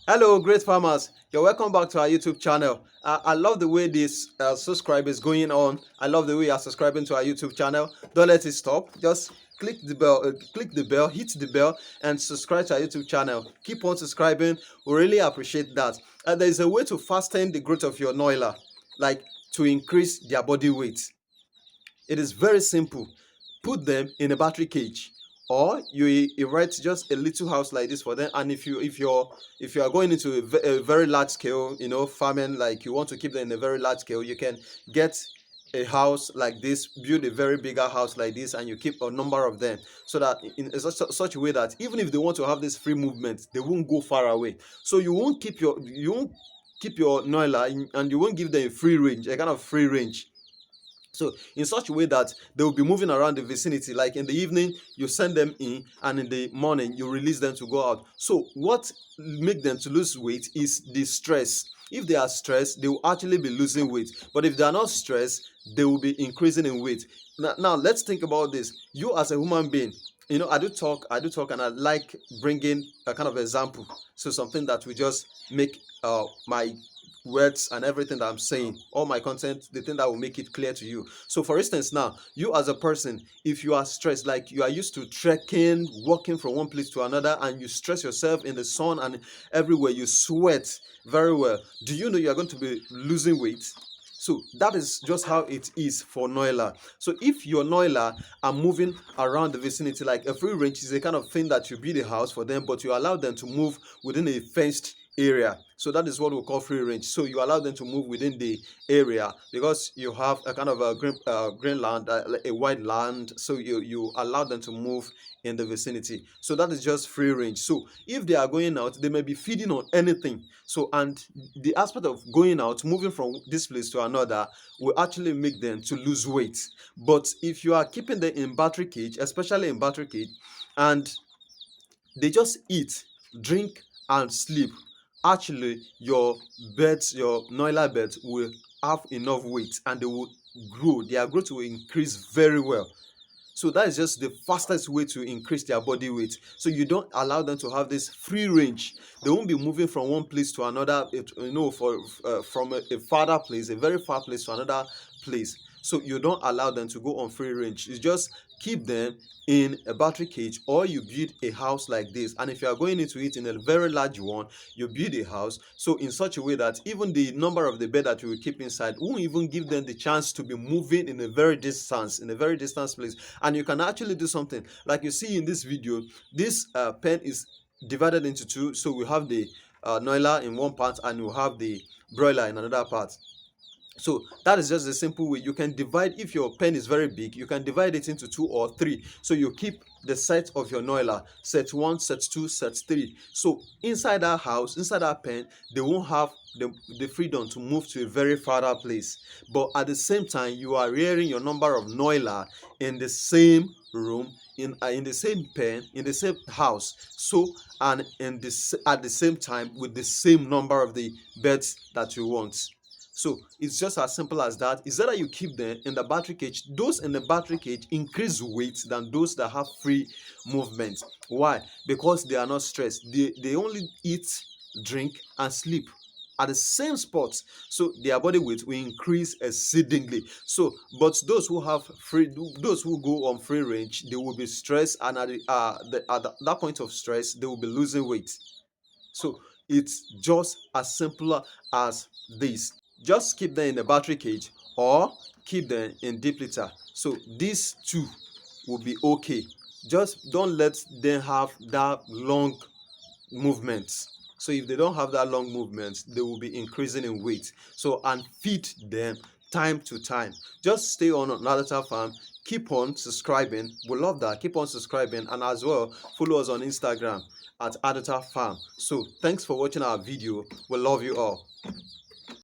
Hello, great farmers. You're welcome back to our YouTube channel. I love the way this subscribe is going on. I love the way you're subscribing to our YouTube channel. Don't let it stop. Just click the bell, hit the bell, and subscribe to our YouTube channel. Keep on subscribing. We really appreciate that. There is a way to fasten the growth of your Noiler, like to increase their body weight. It is very simple. Put them in a battery cage, or you erect just a little house like this for them. And if you are going into a very large scale, farming, like you want to keep them in a very large scale, you can get a house like this, build a very bigger house like this, and you keep a number of them, so that in such a way that even if they want to have this free movement, they won't go far away. So you won't keep your Noiler, and you won't give them a free range, a kind of free range. So in such a way that they will be moving around the vicinity, like in the evening you send them in, and in the morning you release them to go out. So what make them to lose weight is the stress. If they are stressed, they will actually be losing weight, but if they are not stressed, they will be increasing in weight. Now let's think about this. You as a human being, I do talk and I like bringing a kind of example, so something that will just make my words and everything that I'm saying, all my content, the thing that will make it clear to you. So for instance, now you as a person, if you are stressed, like you are used to trekking, walking from one place to another, and you stress yourself in the sun and everywhere, you sweat very well, do you know you are going to be losing weight? So that is just how it is for Noiler. So if your Noiler are moving around the vicinity, like a free range is a kind of thing that you build a house for them, but you allow them to move within a fenced area. So that is what we call free range. So you allow them to move within the area, because you have a kind of a green land, a wide land. So you allow them to move in the vicinity. So that is just free range. So if they are going out, they may be feeding on anything. So, and the aspect of going out, moving from this place to another, will actually make them to lose weight. But if you are keeping them in battery cage, especially in battery cage, and they just eat, drink, and sleep, actually your Noiler beds will have enough weight, and they will grow. Their growth will increase very well. So that is just the fastest way to increase their body weight. So you don't allow them to have this free range. They won't be moving from one place to another, from a farther place, a very far place to another place. So you don't allow them to go on free range. You just keep them in a battery cage, or you build a house like this. And if you are going into it in a very large one, you build a house so in such a way that even the number of the bed that you will keep inside won't even give them the chance to be moving in a very distant place. And you can actually do something like you see in this video. This pen is divided into two. So we have the Noiler in one part, and we have the broiler in another part. So that is just a simple way you can divide. If your pen is very big, you can divide it into 2 or 3. So you keep the set of your Noiler, set 1, set 2, set 3. So inside that house, inside that pen, they won't have the freedom to move to a very farther place. But at the same time, you are rearing your number of Noiler in the same room, in the same pen, in the same house. So, and at the same time, with the same number of the beds that you want. So it's just as simple as that. Is that you keep them in the battery cage. Those in the battery cage increase weight than those that have free movement. Why? Because they are not stressed. They only eat, drink, and sleep at the same spot. So their body weight will increase exceedingly. So, but those who go on free range, they will be stressed, and at that point of stress, they will be losing weight. So it's just as simple as this. Just keep them in a battery cage, or keep them in deep litter. So these two will be okay. Just don't let them have that long movements. So if they don't have that long movements, they will be increasing in weight. So, and feed them time to time. Just stay on Addota Farm. Keep on subscribing. We love that. Keep on subscribing, and as well follow us on Instagram at Addota Farm. So thanks for watching our video. We love you all.